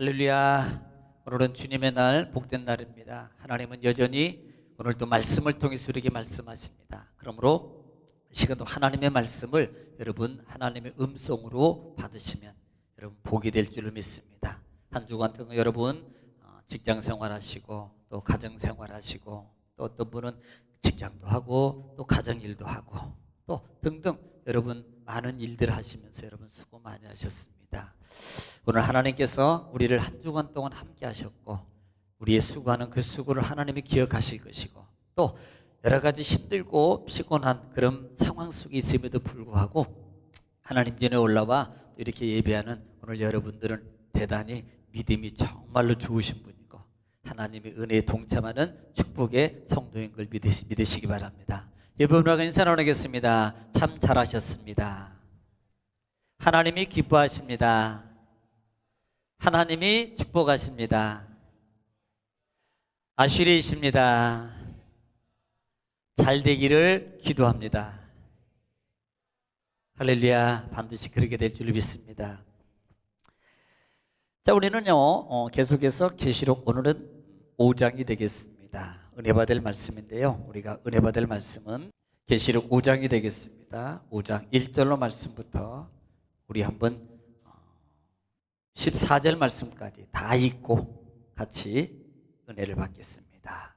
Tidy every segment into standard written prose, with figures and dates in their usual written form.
할렐루야. 오늘은 주님의 날, 복된 날입니다. 하나님은 여전히 오늘도 말씀을 통해서 우리에게 말씀하십니다. 그러므로 이 시간도 하나님의 말씀을 여러분 하나님의 음성으로 받으시면 여러분 복이 될 줄을 믿습니다. 한 주간 동안 여러분 직장 생활하시고 또 가정 생활하시고 또 어떤 분은 직장도 하고 또 가정 일도 하고 또 등등 여러분 많은 일들 하시면서 여러분 수고 많이 하셨습니다. 오늘 하나님께서 우리를 한 주간 동안 함께 하셨고 우리의 수고하는 그 수고를 하나님이 기억하실 것이고 또 여러 가지 힘들고 피곤한 그런 상황 속에 있음에도 불구하고 하나님 전에 올라와 이렇게 예배하는 오늘 여러분들은 대단히 믿음이 정말로 좋으신 분이고 하나님의 은혜에 동참하는 축복의 성도인 걸 믿으시기 바랍니다. 예배문화가 인사 나누겠습니다. 참 잘하셨습니다. 하나님이 기뻐하십니다. 하나님이 축복하십니다. 아시리이십니다. 잘 되기를 기도합니다. 할렐루야. 반드시 그렇게 될 줄 믿습니다. 자, 우리는요 계속해서 계시록 오늘은 5장이 되겠습니다. 은혜 받을 말씀인데요, 우리가 은혜 받을 말씀은 계시록 5장이 되겠습니다. 5장 1절로 말씀부터 우리 한번 14절 말씀까지 다 읽고 같이 은혜를 받겠습니다.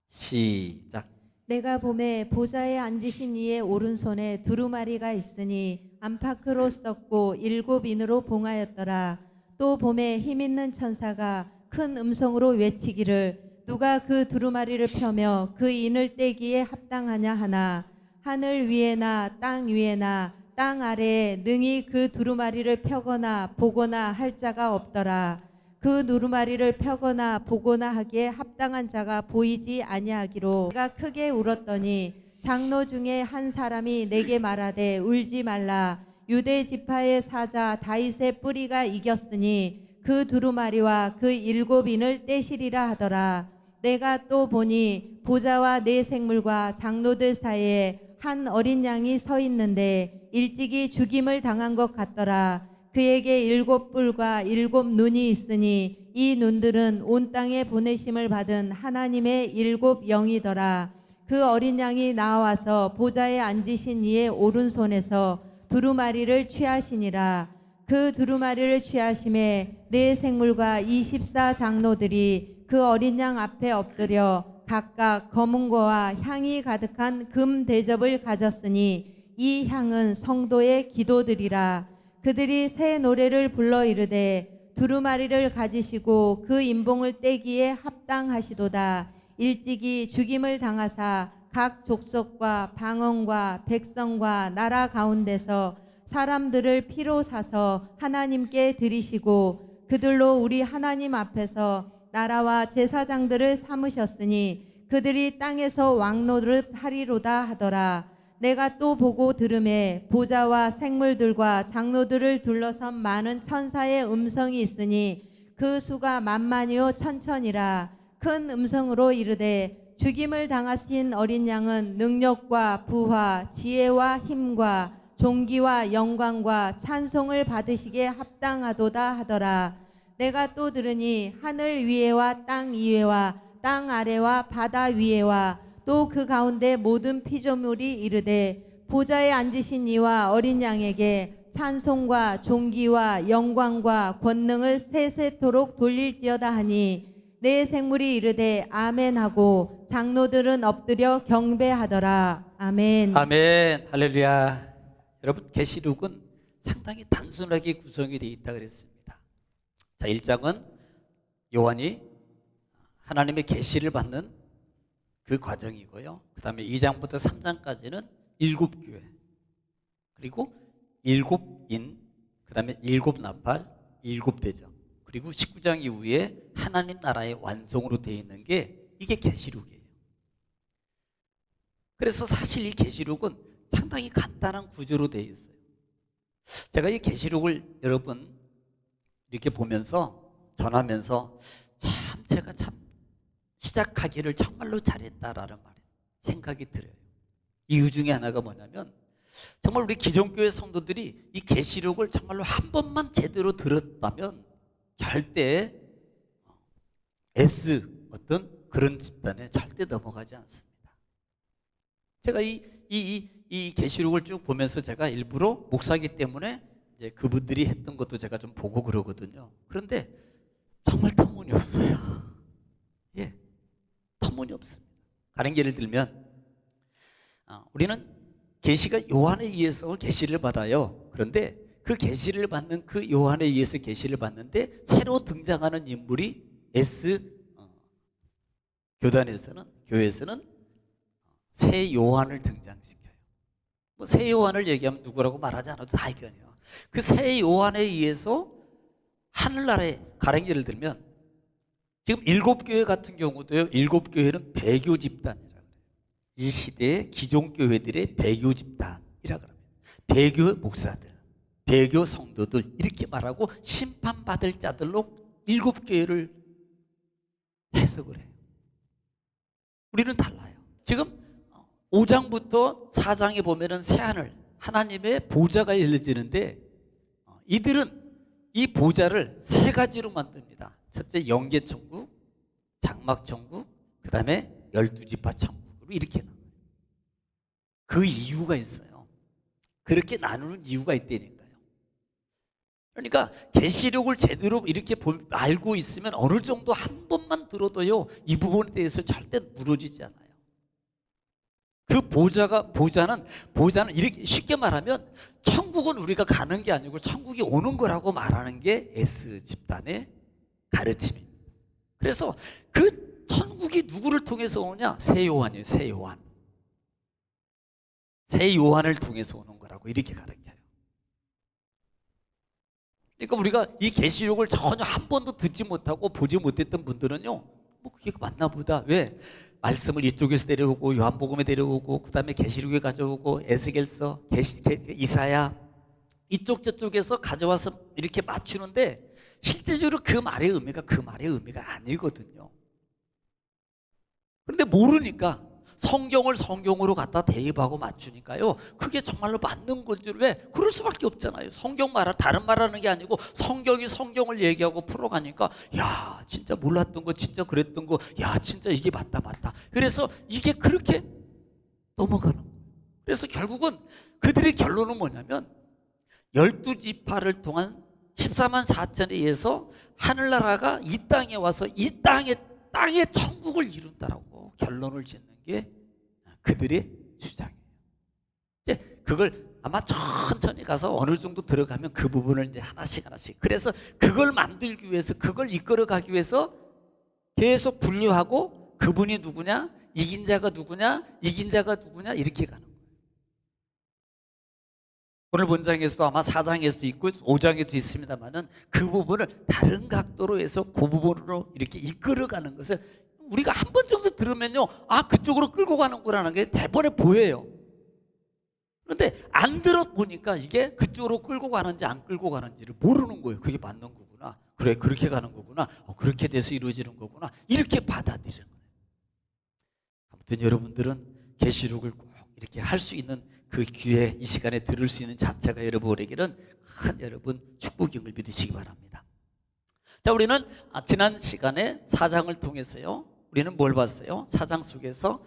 시작. 내가 봄에 보좌에 앉으신 이의 오른손에 두루마리가 있으니 안팎으로 썩고 7인으로 봉하였더라. 또 봄에 힘있는 천사가 큰 음성으로 외치기를 누가 그 두루마리를 펴며 그 인을 떼기에 합당하냐 하나 하늘 위에나 땅 위에나 땅 아래에 능히 그 두루마리를 펴거나 보거나 할 자가 없더라. 그 두루마리를 펴거나 보거나 하기에 합당한 자가 보이지 아니하기로 내가 크게 울었더니 장로 중에 한 사람이 내게 말하되 울지 말라. 유대 지파의 사자 다윗의 뿌리가 이겼으니 그 두루마리와 그 7인을 떼시리라 하더라. 내가 또 보니 보좌와 네 생물과 장로들 사이에 한 어린 양이 서 있는데 일찍이 죽임을 당한 것 같더라. 그에게 7뿔과 7눈이 있으니 이 눈들은 온 땅에 보내심을 받은 하나님의 7영이더라. 그 어린 양이 나와서 보좌에 앉으신 이의 오른손에서 두루마리를 취하시니라. 그 두루마리를 취하심에 네 생물과 24 장로들이 그 어린 양 앞에 엎드려 각각 검은 거와 향이 가득한 금 대접을 가졌으니 이 향은 성도의 기도들이라. 그들이 새 노래를 불러 이르되 두루마리를 가지시고 그 인봉을 떼기에 합당하시도다. 일찍이 죽임을 당하사 각 족속과 방언과 백성과 나라 가운데서 사람들을 피로 사서 하나님께 드리시고 그들로 우리 하나님 앞에서 나라와 제사장들을 삼으셨으니 그들이 땅에서 왕노릇 하리로다 하더라. 내가 또 보고 들음에 보좌와 생물들과 장로들을 둘러선 많은 천사의 음성이 있으니 그 수가 만만이요 천천이라. 큰 음성으로 이르되 죽임을 당하신 어린 양은 능력과 부와 지혜와 힘과 존귀와 영광과 찬송을 받으시기에 합당하도다 하더라. 내가 또 들으니 하늘 위에와 땅 위에와 땅 아래와 바다 위에와 또 그 가운데 모든 피조물이 이르되 보좌에 앉으신 이와 어린 양에게 찬송과 존귀와 영광과 권능을 세세토록 돌릴지어다 하니 네 생물이 이르되 아멘하고 장로들은 엎드려 경배하더라. 아멘. 아멘. 할렐루야. 여러분 계시록은 상당히 단순하게 구성이 되어 있다 그랬습니다. 자, 1장은 요한이 하나님의 계시를 받는 그 과정이고요. 그 다음에 2장부터 3장까지는 7교회 그리고 7인 그 다음에 7나팔 7대접 그리고 19장 이후에 하나님 나라의 완성으로 되어 있는 게 이게 계시록이에요. 그래서 사실 이 계시록은 상당히 간단한 구조로 되어 있어요. 제가 이 계시록을 여러분 이렇게 보면서 전하면서 참 제가 참 시작하기를 정말로 잘했다라는 생각이 들어요. 이유 중에 하나가 뭐냐면 정말 우리 기존교회 성도들이 이 계시록을 정말로 한 번만 제대로 들었다면 절대 S 어떤 그런 집단에 절대 넘어가지 않습니다. 제가 이 계시록을 쭉 보면서 제가 일부러 목사기 때문에 이제 그분들이 했던 것도 제가 좀 보고 그러거든요. 그런데 정말 터무니없어요. 예, 터무니없습니다. 다른 예를 들면 우리는 계시가 요한에 의해서 계시를 받아요. 그런데 그 계시를 받는 그 요한에 의해서 계시를 받는데 새로 등장하는 인물이 교회에서는 새 요한을 등장시켜요. 뭐 새 요한을 얘기하면 누구라고 말하지 않아도 다 알거든요. 그 새 요한에 의해서 하늘나라에 가령 예를 들면 지금 7교회 같은 경우도요. 7교회는 배교 집단이라고 해요. 이 시대의 기존 교회들의 배교 집단이라고 합니다. 배교 목사들, 배교 성도들 이렇게 말하고 심판받을 자들로 7교회를 해석을 해요. 우리는 달라요. 지금 5장부터 4장에 보면은 새하늘 하나님의 보좌가 열려지는데 이들은 이 보좌를 세 가지로 만듭니다. 첫째 영계천국, 장막천국, 그 다음에 12지파 천국으로 이렇게 나눠요. 그 이유가 있어요. 그렇게 나누는 이유가 있다니까요. 그러니까 계시록을 제대로 이렇게 알고 있으면 어느 정도 한 번만 들어도요 이 부분에 대해서 절대 무너지지 않아요. 그 보좌는 이렇게 쉽게 말하면 천국은 우리가 가는 게 아니고 천국이 오는 거라고 말하는 게 S 집단의 가르침입니다. 그래서 그 천국이 누구를 통해서 오냐? 새 요한이에요. 새 요한. 새 요한을 통해서 오는 거라고 이렇게 가르쳐요. 그러니까 우리가 이 계시록을 전혀 한 번도 듣지 못하고 보지 못했던 분들은요, 뭐 그게 맞나 보다. 왜? 말씀을 이쪽에서 데려오고 요한복음에 데려오고 그 다음에 계시록에 가져오고 에스겔서, 이사야 이쪽 저쪽에서 가져와서 이렇게 맞추는데 실제적으로 그 말의 의미가 아니거든요. 그런데 모르니까 성경을 성경으로 갖다 대입하고 맞추니까요 그게 정말로 맞는 건지 왜? 그럴 수밖에 없잖아요. 다른 말하는 게 아니고 성경이 성경을 얘기하고 풀어가니까 야 진짜 몰랐던 거 진짜 그랬던 거 야 진짜 이게 맞다. 그래서 이게 그렇게 넘어가는 거예요. 그래서 결국은 그들의 결론은 뭐냐면 12지파를 통한 14만 4천에 의해서 하늘나라가 이 땅에 와서 이 땅에 천국을 이룬다라고 결론을 짓는 게 그들의 주장이에요. 이제 그걸 아마 천천히 가서 어느 정도 들어가면 그 부분을 이제 하나씩 그래서 그걸 만들기 위해서 그걸 이끌어가기 위해서 계속 분류하고 그분이 누구냐 이긴 자가 누구냐 이렇게 가는 거예요. 오늘 본장에서도 아마 4장에서도 있고 5장에도 있습니다만은 그 부분을 다른 각도로 해서 그 부분으로 이렇게 이끌어가는 것을 우리가 한 번 정도 들으면요 그쪽으로 끌고 가는 거라는 게 대번에 보여요. 그런데 안 들어보니까 이게 그쪽으로 끌고 가는지 안 끌고 가는지를 모르는 거예요. 그게 맞는 거구나. 그래 그렇게 가는 거구나. 그렇게 돼서 이루어지는 거구나. 이렇게 받아들이는 거예요. 아무튼 여러분들은 계시록을 꼭 이렇게 할 수 있는 그 기회 이 시간에 들을 수 있는 자체가 여러분에게는 큰 여러분 축복임을 믿으시기 바랍니다. 자, 우리는 지난 시간에 4장을 통해서요 우리는 뭘 봤어요? 4장 속에서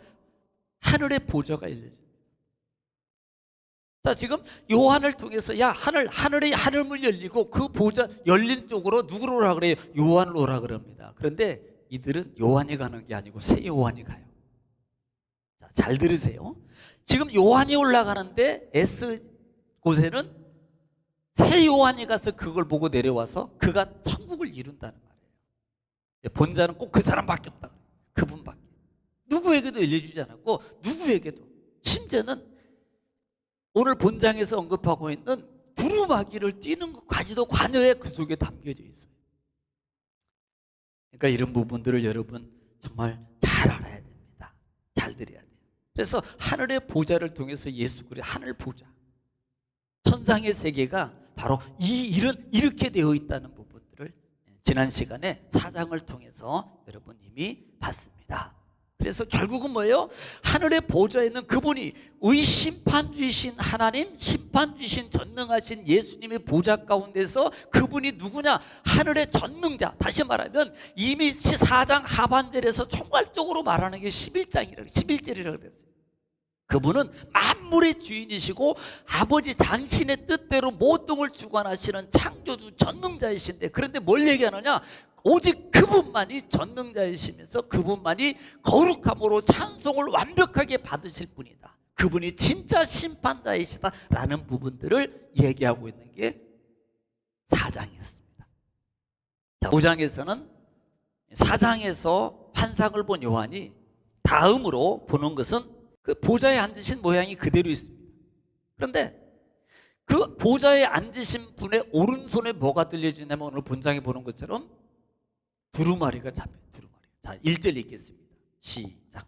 하늘의 보좌가 열려집니다. 자, 지금 요한을 통해서 하늘의 하늘문 열리고 그 보좌 열린 쪽으로 누구로 오라 그래요? 요한을 오라 그럽니다. 그런데 이들은 요한이 가는 게 아니고 새 요한이 가요. 자, 잘 들으세요. 지금 요한이 올라가는데 S 곳에는 새 요한이 가서 그걸 보고 내려와서 그가 천국을 이룬다는 말이에요. 본자는 꼭 그 사람밖에 없다. 그분밖에. 누구에게도 열려주지 않았고 누구에게도 심지어는 오늘 본장에서 언급하고 있는 두루마기를 띄는 것까지도 관여에 그 속에 담겨져 있어요. 그러니까 이런 부분들을 여러분 정말 잘 알아야 됩니다. 잘 들어야 돼요. 그래서 하늘의 보좌를 통해서 예수 그리스도 하늘 보좌 천상의 세계가 바로 이렇게 되어 있다는 부분들을 지난 시간에 4장을 통해서 여러분 이미 봤습니다. 그래서 그래서 결국은 뭐예요? 하늘의 보좌에 있는 그분이 심판주이신 하나님, 심판주이신 전능하신 예수님의 보좌 가운데서 그분이 누구냐? 하늘의 전능자. 다시 말하면 이미 4장 하반절에서 총괄적으로 말하는 게 11절이라고 그랬어요. 그분은 만물의 주인이시고 아버지 당신의 뜻대로 모든 걸 주관하시는 창조주 전능자이신데, 그런데 뭘 얘기하느냐? 오직 그분만이 전능자이시면서 그분만이 거룩함으로 찬송을 완벽하게 받으실 분이다. 그분이 진짜 심판자이시다라는 부분들을 얘기하고 있는 게 4장이었습니다. 5장에서는 4장에서 환상을 본 요한이 다음으로 보는 것은 그 보좌에 앉으신 모양이 그대로 있습니다. 그런데 그 보좌에 앉으신 분의 오른손에 뭐가 들려주냐면 오늘 본장에 보는 것처럼 두루마리가 잡혀요. 두루마리. 자, 1절 읽겠습니다. 시작.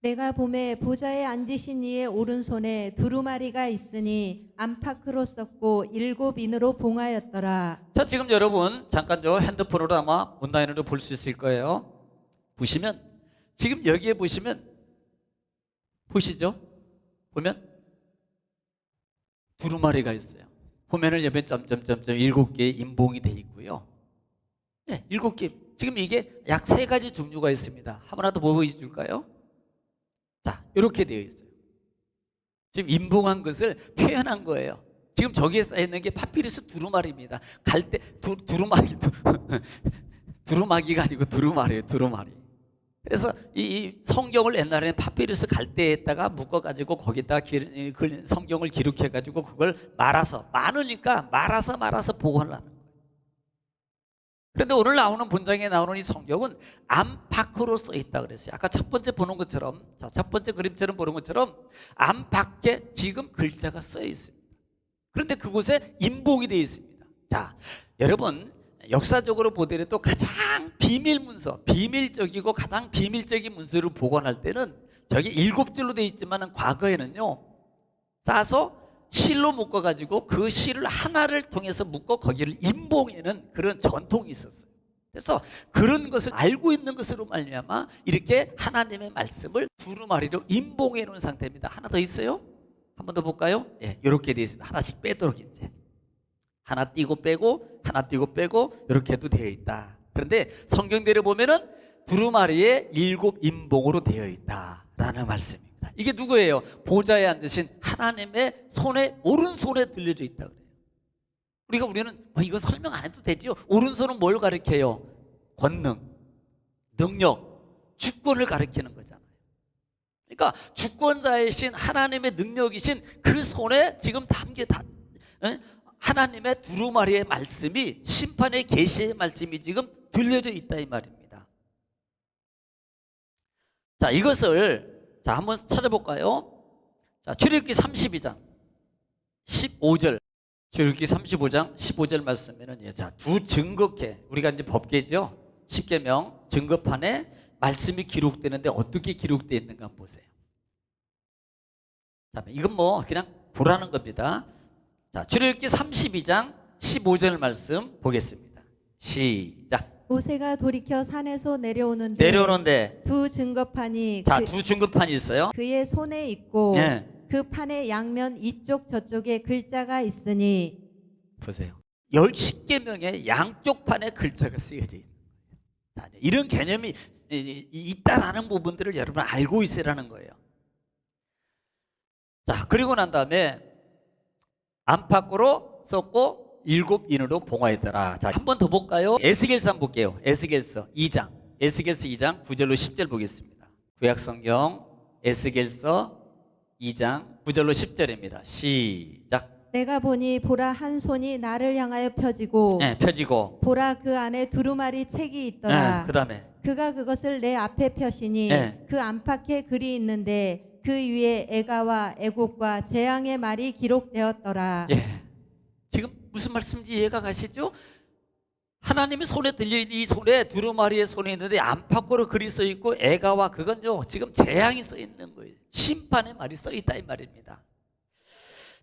내가 봄에 보좌에 앉으신 이의 오른손에 두루마리가 있으니 안팎으로 썼고 7인으로 봉하였더라. 자, 지금 여러분 잠깐 저 핸드폰으로 아마 온라인으로 볼 수 있을 거예요. 보시면 지금 여기에 보시죠? 보면 두루마리가 있어요. 보면은 옆에 점점점점 7개의 인봉이 돼 있고요. 네, 7개. 지금 이게 약 3가지 종류가 있습니다. 하나도 보여줄까요? 자, 이렇게 되어 있어요. 지금 인봉한 것을 표현한 거예요. 지금 저기에 써 있는 게 파피루스 두루마리입니다. 갈대 두루마기가 아니고 두루마리예요. 두루마리. 그래서 이 성경을 옛날에는 파피루스 갈대에다가 묶어가지고 거기다가 성경을 기록해가지고 그걸 많으니까 말아서 보관을 하는 거예요. 그런데 오늘 나오는 본장에 나오는 이 성경은 안팎으로 써 있다 그랬어요. 아까 첫 번째 보는 것처럼, 자, 첫 번째 그림처럼 보는 것처럼 안팎에 지금 글자가 써 있습니다. 그런데 그곳에 인봉이 되어 있습니다. 자, 여러분 역사적으로 보더라도 가장 비밀적이고 가장 비밀적인 문서를 보관할 때는 저게 7줄로 되어 있지만 과거에는요, 싸서 실로 묶어가지고 그 실을 하나를 통해서 묶어 거기를 인봉하는 그런 전통이 있었어요. 그래서 그런 것을 알고 있는 것으로 말미암아 이렇게 하나님의 말씀을 두루마리로 인봉해 놓은 상태입니다. 하나 더 있어요? 한 번 더 볼까요? 예, 이렇게 되어 있습니다. 하나씩 빼도록 이제 하나 띄고 빼고 하나 띄고 빼고 이렇게 해도 되어 있다. 그런데 성경대로 보면은 두루마리에 7인봉으로 되어 있다라는 말씀입니다. 이게 누구예요? 보좌에 앉으신 하나님의 손에 오른손에 들려져 있다 그래요. 우리는 이거 설명 안 해도 되죠. 오른손은 뭘 가리켜요? 권능, 능력, 주권을 가리키는 거잖아요. 그러니까 주권자이신 하나님의 능력이신 그 손에 지금 하나님의 두루마리의 말씀이, 심판의 계시의 말씀이 지금 들려져 있다 이 말입니다. 자, 이것을 한번 찾아볼까요? 자, 출애굽기 32장 15절, 출애굽기 35장 15절 말씀에는 자, 두 증거계, 우리가 이제 법계죠. 십계명 증거판에 말씀이 기록되는데 어떻게 기록되어 있는가 한번 보세요. 자, 이건 뭐 그냥 보라는 겁니다. 자, 출애굽기 32장 15절 말씀 보겠습니다. 시작. 모세가 돌이켜 산에서 내려오는데 두 증거판이 자, 두 증거판이 있어요. 그의 손에 있고 네. 그 판의 양면 이쪽 저쪽에 글자가 있으니, 보세요. 10계명의 양쪽 판에 글자가 쓰여져 있는 거예요. 자, 이런 개념이 있다라는 부분들을 여러분 알고 있으라는 거예요. 자, 그리고 난 다음에 안팎으로 썼고 7인으로 봉하였더라. 자, 한 번 더 볼까요? 에스겔서 한번 볼게요. 에스겔서 2장 9절로 10절 보겠습니다. 구약성경 에스겔서 2장 9절로 10절입니다. 시작. 내가 보니 보라 한 손이 나를 향하여 펴지고, 네, 펴지고 보라 그 안에 두루마리 책이 있더라. 네, 그다음에 그가 그것을 내 앞에 펴시니 네. 그 안팎에 글이 있는데 그 위에 애가와 애곡과 재앙의 말이 기록되었더라. 예. 지금 무슨 말씀인지 이해가 가시죠? 하나님의 손에 들려있는 이 손에 두루마리의 손에 있는데 안팎으로 글이 써 있고 애가와 그건요 지금 재앙이 써 있는 거예요. 심판의 말이 써 있다 이 말입니다.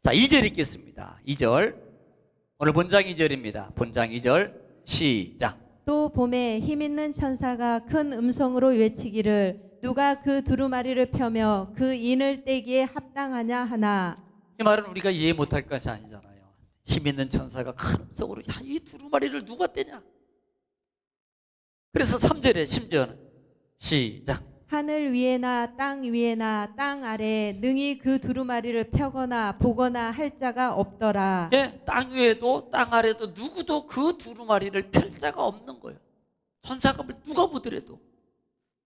자, 2절 읽겠습니다. 2절 오늘 본장 2절입니다. 본장 2절 시작. 또 봄에 힘있는 천사가 큰 음성으로 외치기를 누가 그 두루마리를 펴며 그 인을 떼기에 합당하냐 하나. 이 말은 우리가 이해 못할 것이 아니잖아요. 힘 있는 천사가 큰 음성으로 야, 이 두루마리를 누가 떼냐. 그래서 3절에 심지어는 시작. 하늘 위에나 땅 위에나 땅 아래에 능히 그 두루마리를 펴거나 보거나 할 자가 없더라. 예, 땅 위에도 땅 아래도 누구도 그 두루마리를 펼 자가 없는 거예요. 천사가 누가 보더라도.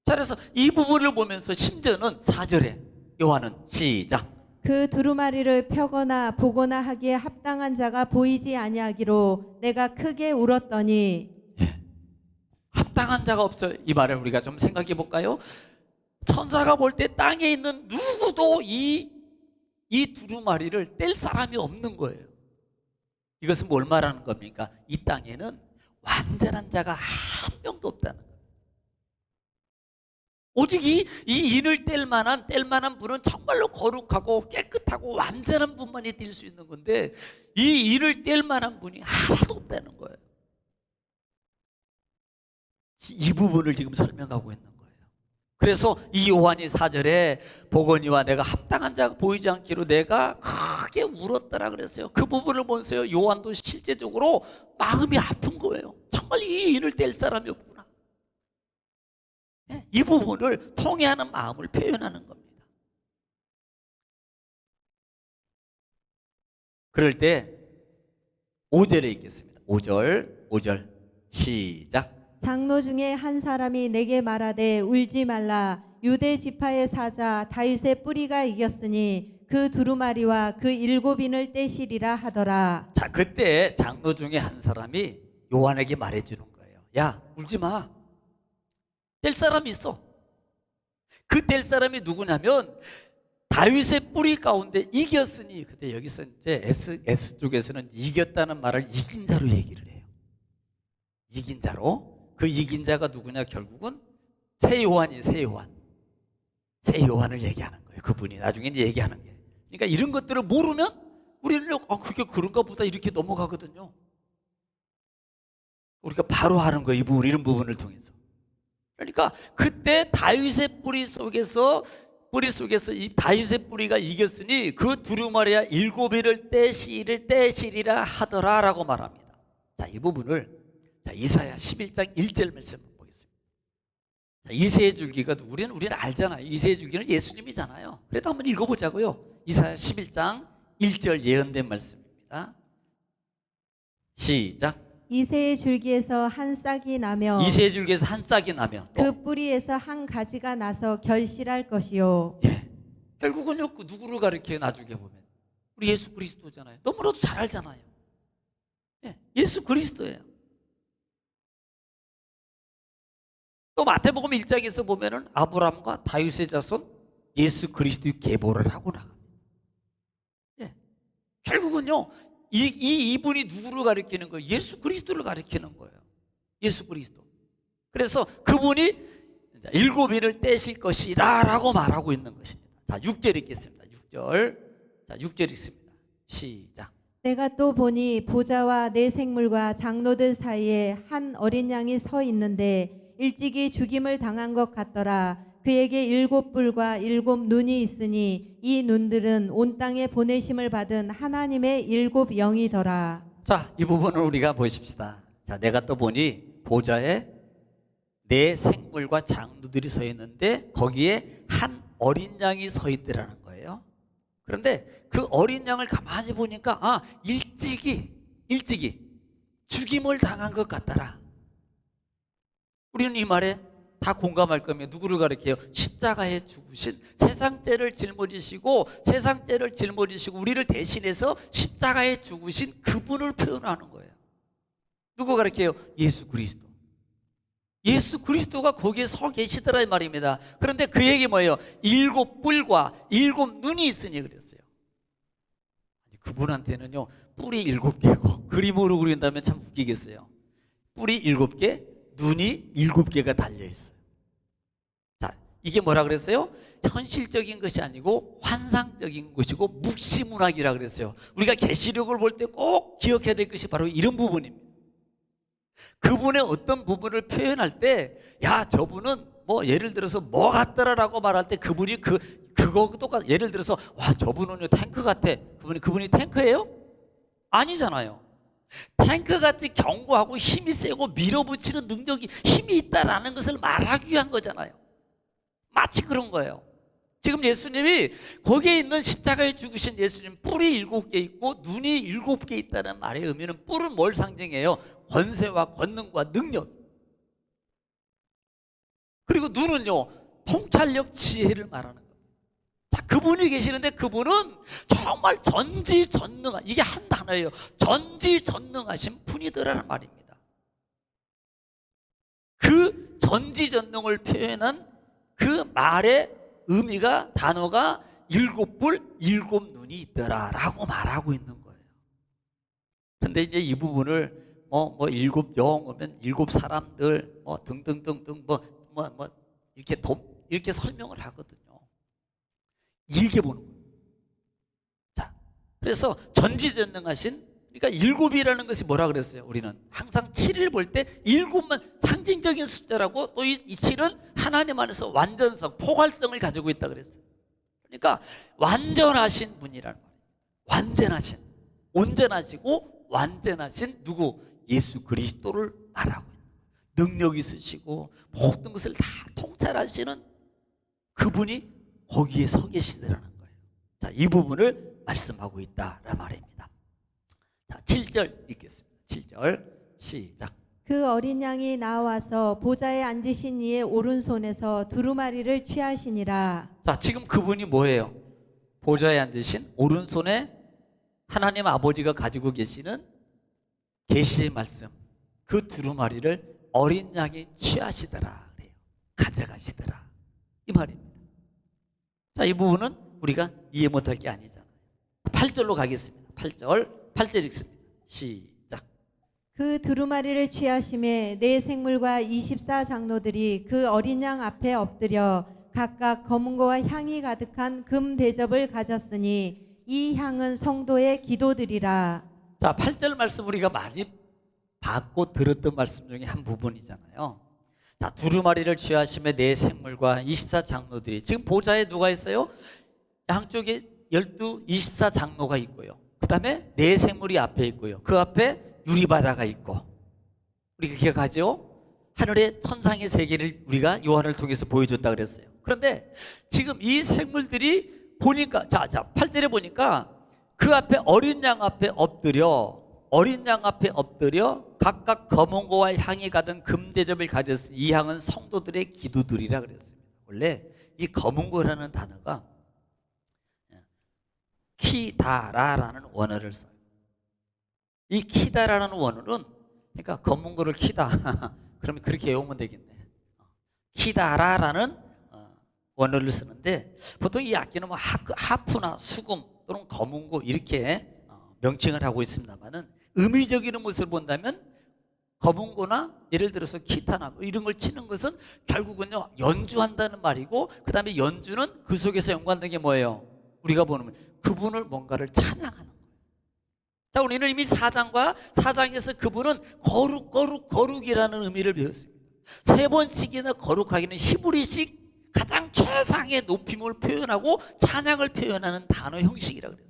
자, 그래서 이 부분을 보면서 심지어는 4절에 요한은 시작. 그 두루마리를 펴거나 보거나 하기에 합당한 자가 보이지 아니하기로 내가 크게 울었더니. 합당한 자가 없어요. 이 말을 우리가 좀 생각해 볼까요? 천사가 볼 때 땅에 있는 누구도 이 두루마리를 뗄 사람이 없는 거예요. 이것은 뭘 말하는 겁니까? 이 땅에는 완전한 자가 한 명도 없다는 거예요. 오직 이 인을 뗄 만한 분은 정말로 거룩하고 깨끗하고 완전한 분만이 뗄 수 있는 건데 이 인을 뗄 만한 분이 하나도 없다는 거예요. 이 부분을 지금 설명하고 있는 거예요. 그래서 이 요한이 4절에 보거니와 내가 합당한 자가 보이지 않기로 내가 크게 울었더라 그랬어요. 그 부분을 보세요. 요한도 실제적으로 마음이 아픈 거예요. 정말 이 인을 뗄 사람이 없구나. 이 부분을 통회하는 마음을 표현하는 겁니다. 그럴 때 5절에 있겠습니다. 5절 시작. 장로 중에 한 사람이 내게 말하되 울지 말라. 유대 지파의 사자 다윗의 뿌리가 이겼으니 그 두루마리와 그 7인을 떼시리라 하더라. 자, 그때 장로 중에 한 사람이 요한에게 말해주는 거예요. 야, 울지 마. 뗄 사람이 있어. 그 뗄 사람이 누구냐면 다윗의 뿌리 가운데 이겼으니. 그때 여기서 이제 S 쪽에서는 이겼다는 말을 이긴 자로 얘기를 해요. 이긴 자로. 그 이긴 자가 누구냐? 결국은 새 요한이에요. 새 요한을 얘기하는 거예요. 그분이 나중에 이제 얘기하는 게. 그러니까 이런 것들을 모르면 우리는 그게 그런가 보다 이렇게 넘어가거든요. 우리가 바로 하는 거예요. 이런 부분을 통해서. 그러니까 그때 다윗의 뿌리 속에서 이 다윗의 뿌리가 이겼으니 그 두루마리와 7인을 떼시리라 하더라라고 말합니다. 자, 이 부분을 이사야 11장 1절 말씀 보겠습니다. 자, 이새의 줄기가 우리는 알잖아요. 이새의 줄기는 예수님이잖아요. 그래도 한번 읽어보자고요. 이사야 11장 1절 예언된 말씀입니다. 시작. 이새의 줄기에서 한 싹이 나며 이새의 줄기에서 한 싹이 나며 또. 그 뿌리에서 한 가지가 나서 결실할 것이요. 예. 결국은요, 그 누구를 가리켜요? 나중에 보면 우리 예수 그리스도잖아요. 너무나도 잘 알잖아요. 예. 예수 그리스도예요. 또 마태복음 1장에서 보면은 아브라함과 다윗의 자손 예수 그리스도의 계보를 하고 나갑니다. 예. 결국은요, 이분이 누구를 가리키는 거예요? 예수 그리스도를 가리키는 거예요. 예수 그리스도. 그래서 그분이 7인을 떼실 것이라 라고 말하고 있는 것입니다. 자, 6절 읽겠습니다. 6절. 자, 6절 읽습니다. 시작. 내가 또 보니 보좌와 내 생물과 장로들 사이에 한 어린 양이 서 있는데 일찍이 죽임을 당한 것 같더라. 그에게 7뿔과 7눈이 있으니 이 눈들은 온 땅에 보내심을 받은 하나님의 7 영이더라. 자, 이 부분을 우리가 보십시다. 자, 내가 또 보니 보좌에 내 생물과 장로들이 서 있는데 거기에 한 어린 양이 서 있더라는 거예요. 그런데 그 어린 양을 가만히 보니까 일찍이 죽임을 당한 것 같더라. 우리는 이 말에 다 공감할 거면 누구를 가리켜요? 십자가에 죽으신 세상 죄를 짊어지시고 우리를 대신해서 십자가에 죽으신 그분을 표현하는 거예요. 누구 가리켜요? 예수 그리스도. 예수 그리스도가 거기에 서 계시더라 이 말입니다. 그런데 그에게 뭐예요? 7뿔과 7눈이 있으니 그랬어요. 그분한테는요, 뿔이 7개고 그림으로 그린다면 참 웃기겠어요. 뿔이 7개, 눈이 7개가 달려있어요. 자, 이게 뭐라 그랬어요? 현실적인 것이 아니고 환상적인 것이고 묵시문학이라 그랬어요. 우리가 계시록을 볼 때 꼭 기억해야 될 것이 바로 이런 부분입니다. 그분의 어떤 부분을 표현할 때, 야, 저분은 뭐 예를 들어서 뭐 같더라라고 말할 때 그분이 그거 똑같 예를 들어서 와 저분은요 탱크 같아. 그분이 탱크예요? 아니잖아요. 탱크같이 견고하고 힘이 세고 밀어붙이는 능력이 힘이 있다라는 것을 말하기 위한 거잖아요. 마치 그런 거예요. 지금 예수님이 거기에 있는 십자가에 죽으신 예수님 뿔이 7개 있고 눈이 7개 있다는 말의 의미는 뿔은 뭘 상징해요? 권세와 권능과 능력. 그리고 눈은요 통찰력, 지혜를 말하는 거예요. 자, 그분이 계시는데 그분은 정말 전지전능한, 이게 한 단어예요. 전지전능하신 분이더라는 말입니다. 그 전지전능을 표현한 그 말의 의미가, 단어가 7뿔 7눈이 있더라라고 말하고 있는 거예요. 근데 이제 이 부분을 뭐 7영 오면 7사람들 뭐 등등등등 이렇게 설명을 하거든요. 길게 보는 거예요. 자, 그래서 전지전능하신, 그러니까 7이라는 것이 뭐라 그랬어요? 우리는 항상 7을 볼 때 7만 상징적인 숫자라고, 또 이 7은 하나님 안에서 완전성, 포괄성을 가지고 있다 그랬어요. 그러니까 완전하신 분이라는 말이에요. 완전하신, 온전하시고 완전하신 누구? 예수 그리스도를 말하고 있는 거예요. 능력 있으시고 모든 것을 다 통찰하시는 그분이 거기에 서 계시더라는 거예요. 자, 이 부분을 말씀하고 있다라는 말입니다. 자, 7절 읽겠습니다. 7절 시작. 그 어린 양이 나와서 보좌에 앉으신 이의 오른손에서 두루마리를 취하시니라. 자, 지금 그분이 뭐예요? 보좌에 앉으신 오른손에 하나님 아버지가 가지고 계시는 계시의 말씀, 그 두루마리를 어린 양이 취하시더라 그래요. 가져가시더라, 이 말입니다. 자, 이 부분은 우리가 이해 못할 게 아니잖아요. 8절로 가겠습니다. 8절 읽습니다. 시작. 그 두루마리를 취하심에 네 생물과 24장로들이 그 어린 양 앞에 엎드려 각각 검은고와 향이 가득한 금 대접을 가졌으니 이 향은 성도의 기도들이라. 자, 8절 말씀 우리가 많이 받고 들었던 말씀 중에 한 부분이잖아요. 자, 두루마리를 취하심에 네 생물과 24장로들이, 지금 보좌에 누가 있어요? 양쪽에 24장로가 있고요. 그 다음에 네 생물이 앞에 있고요. 그 앞에 유리바다가 있고, 우리가 기억하죠? 하늘의 천상의 세계를 우리가 요한을 통해서 보여줬다 그랬어요. 그런데 지금 이 생물들이 보니까, 자 8절에 보니까 그 앞에 어린 양 앞에 엎드려 각각 검은고와 향이 가득 금대접을 가졌으니 이 향은 성도들의 기도들이라 그랬습니다. 원래 이 검은고라는 단어가 키다라라는 원어를 써요. 이 키다라는 원어는, 그러니까 검은고를 키다 그러면 그렇게 외우면 되겠네. 키다라라는 원어를 쓰는데, 보통 이 악기는 뭐 하프나 수금 또는 검은고 이렇게 명칭을 하고 있습니다만은, 의미적인 모습을 본다면 검은고나 예를 들어서 기타나 뭐 이런 걸 치는 것은 결국은요 연주한다는 말이고, 그 다음에 연주는 그 속에서 연관된 게 뭐예요? 우리가 보는 그분을 뭔가를 찬양하는 거예요. 자, 우리는 이미 4장과 4장에서 그분은 거룩이라는 의미를 배웠습니다. 3번씩이나 거룩하기는 히브리식 가장 최상의 높임을 표현하고 찬양을 표현하는 단어 형식이라고 그랬어요.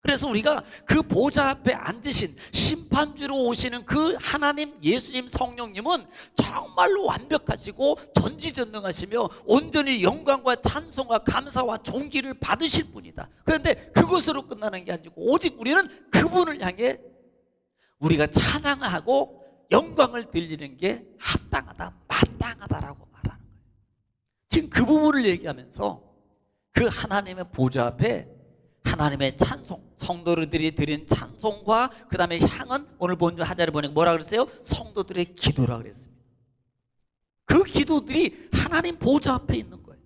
그래서 우리가 그 보좌 앞에 앉으신 심판주로 오시는 그 하나님, 예수님, 성령님은 정말로 완벽하시고 전지전능하시며 온전히 영광과 찬송과 감사와 존귀를 받으실 분이다. 그런데 그것으로 끝나는 게 아니고 오직 우리는 그분을 향해 우리가 찬양하고 영광을 들리는 게 합당하다, 마땅하다라고 말하는 거예요. 지금 그 부분을 얘기하면서 그 하나님의 보좌 앞에 하나님의 찬송, 성도들이 드린 찬송과 그 다음에 향은 오늘 본 하자를 보니까 뭐라 그랬어요? 성도들의 기도라 그랬습니다. 그 기도들이 하나님 보좌 앞에 있는 거예요.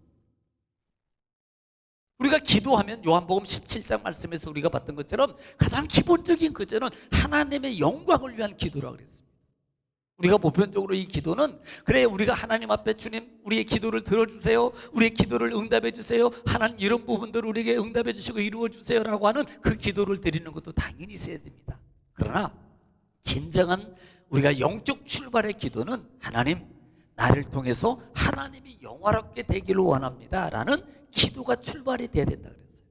우리가 기도하면 요한복음 17장 말씀에서 우리가 봤던 것처럼 가장 기본적인 것은 하나님의 영광을 위한 기도라 그랬습니다. 우리가 보편적으로 이 기도는, 그래 우리가 하나님 앞에 주님 우리의 기도를 들어주세요, 우리의 기도를 응답해 주세요, 하나님 이런 부분들을 우리에게 응답해 주시고 이루어 주세요 라고 하는 그 기도를 드리는 것도 당연히 있어야 됩니다. 그러나 진정한 우리가 영적 출발의 기도는 하나님 나를 통해서 하나님이 영화롭게 되기를 원합니다 라는 기도가 출발이 돼야 된다 그랬어요.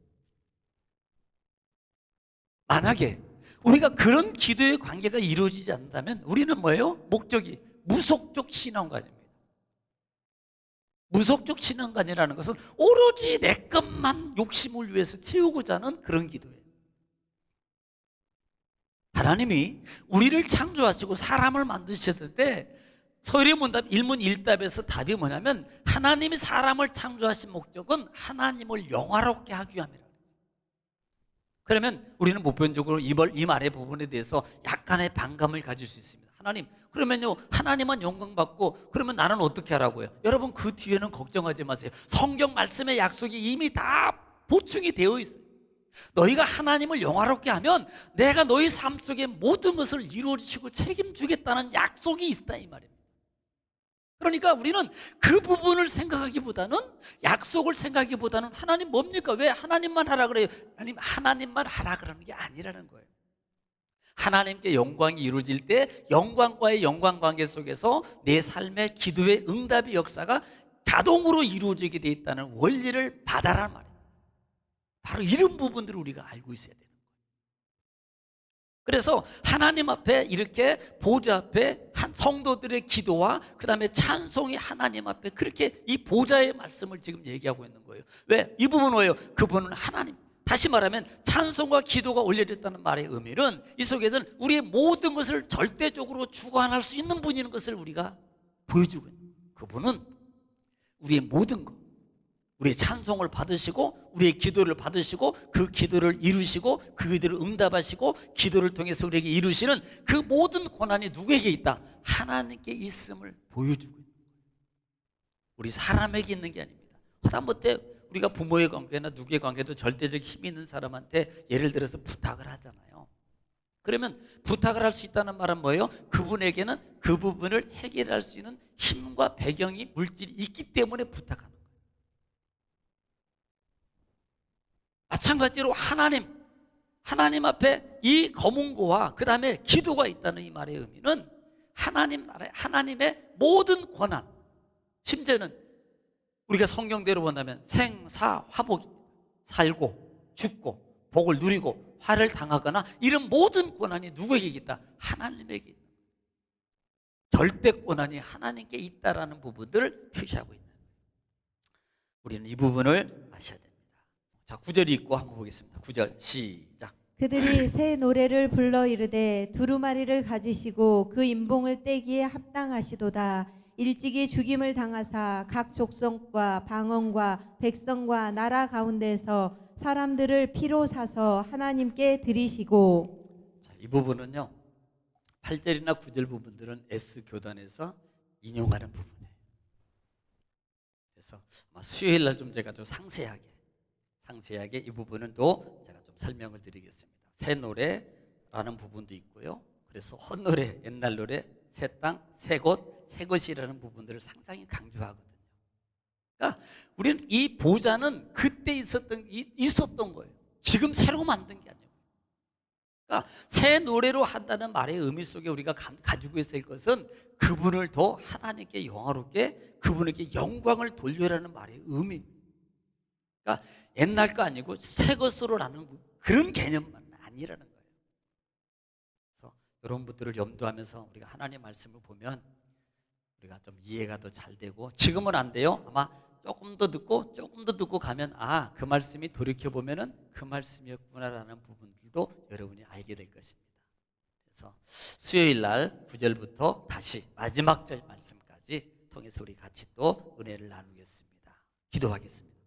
만약에 우리가 그런 기도의 관계가 이루어지지 않는다면 우리는 뭐예요? 목적이 무속적 신앙관입니다. 무속적 신앙관이라는 것은 오로지 내 것만 욕심을 위해서 채우고자 하는 그런 기도예요. 하나님이 우리를 창조하시고 사람을 만드셨을 때 소위 문답 일문일답에서 답이 뭐냐면 하나님이 사람을 창조하신 목적은 하나님을 영화롭게 하기 위함이라. 그러면 우리는 보편적으로 이 말의 부분에 대해서 약간의 반감을 가질 수 있습니다. 하나님, 그러면요 하나님은 영광 받고 그러면 나는 어떻게 하라고요? 여러분 그 뒤에는 걱정하지 마세요. 성경 말씀의 약속이 이미 다 보충이 되어 있어요. 너희가 하나님을 영화롭게 하면 내가 너희 삶 속에 모든 것을 이루어주시고 책임지겠다는 약속이 있다 이 말입니다. 그러니까 우리는 그 부분을 생각하기보다는 약속을 생각하기보다는 하나님 뭡니까? 왜 하나님만 하라 그래요? 하나님만 하라 그러는 게 아니라는 거예요. 하나님께 영광이 이루어질 때 영광과의 영광 관계 속에서 내 삶의 기도의 응답의 역사가 자동으로 이루어지게 돼 있다는 원리를 받아라는 말이에요. 바로 이런 부분들을 우리가 알고 있어야 돼요. 그래서 하나님 앞에 이렇게 보좌 앞에 한 성도들의 기도와 그 다음에 찬송이 하나님 앞에 그렇게 이 보좌의 말씀을 지금 얘기하고 있는 거예요. 왜? 이 부분은 뭐예요? 그분은 하나님. 다시 말하면 찬송과 기도가 올려졌다는 말의 의미는 이 속에서는 우리의 모든 것을 절대적으로 주관할 수 있는 분이라는 것을 우리가 보여주고 있는 거예요. 그분은 우리의 모든 것, 우리의 찬송을 받으시고 우리의 기도를 받으시고 그 기도를 이루시고 그 기도를 응답하시고 기도를 통해서 우리에게 이루시는 그 모든 권한이 누구에게 있다? 하나님께 있음을 보여주고 있는 거예요. 우리 사람에게 있는 게 아닙니다. 하다못해 우리가 부모의 관계나 누구의 관계도 절대적 힘 있는 사람한테 예를 들어서 부탁을 하잖아요. 그러면 부탁을 할 수 있다는 말은 뭐예요? 그분에게는 그 부분을 해결할 수 있는 힘과 배경이 물질이 있기 때문에 부탁하는 거예요. 마찬가지로 하나님 앞에 이 검은고와 그 다음에 기도가 있다는 이 말의 의미는 하나님 나라의 하나님의 모든 권한, 심지어는 우리가 성경대로 본다면 생사화복입니다. 살고 죽고 복을 누리고 화를 당하거나 이런 모든 권한이 누구에게 있다? 하나님에게 있다. 절대 권한이 하나님께 있다라는 부분들을 표시하고 있는 거예요. 우리는 이 부분을 아셔야 됩니다. 자, 9절 읽고 한번 보겠습니다. 9절 시작. 그들이 새 노래를 불러 이르되 두루마리를 가지시고 그 인봉을 떼기에 합당하시도다. 일찍이 죽임을 당하사 각 족속과 방언과 백성과 나라 가운데서 사람들을 피로 사서 하나님께 드리시고. 자, 이 부분은요 8절이나 9절 부분들은 S 교단에서 인용하는 부분이에요. 그래서 수요일 날 좀 제가 좀 상세하게 이 부분은 또 제가 좀 설명을 드리겠습니다. 새 노래라는 부분도 있고요. 그래서 헛노래, 옛날 노래, 새 땅, 새 곳, 새 것이라는 부분들을 상당히 강조하거든요. 그러니까 우리는 이 보좌는 그때 있었던 거예요. 지금 새로 만든 게 아니고. 그러니까 새 노래로 한다는 말의 의미 속에 우리가 가지고 있을 것은 그분을 더 하나님께 영화롭게 그분에게 영광을 돌려라는 말의 의미입니다. 그러니까 옛날 거 아니고 새 것으로라는 그런 개념만 아니라는 거예요. 그래서 이런 분들을 염두하면서 우리가 하나님의 말씀을 보면 우리가 좀 이해가 더 잘 되고, 지금은 안 돼요. 아마 조금 더 듣고 가면 그 말씀이 돌이켜보면은 그 말씀이었구나라는 부분들도 여러분이 알게 될 것입니다. 그래서 수요일 날 9절부터 다시 마지막 절 말씀까지 통해서 우리 같이 또 은혜를 나누겠습니다. 기도하겠습니다.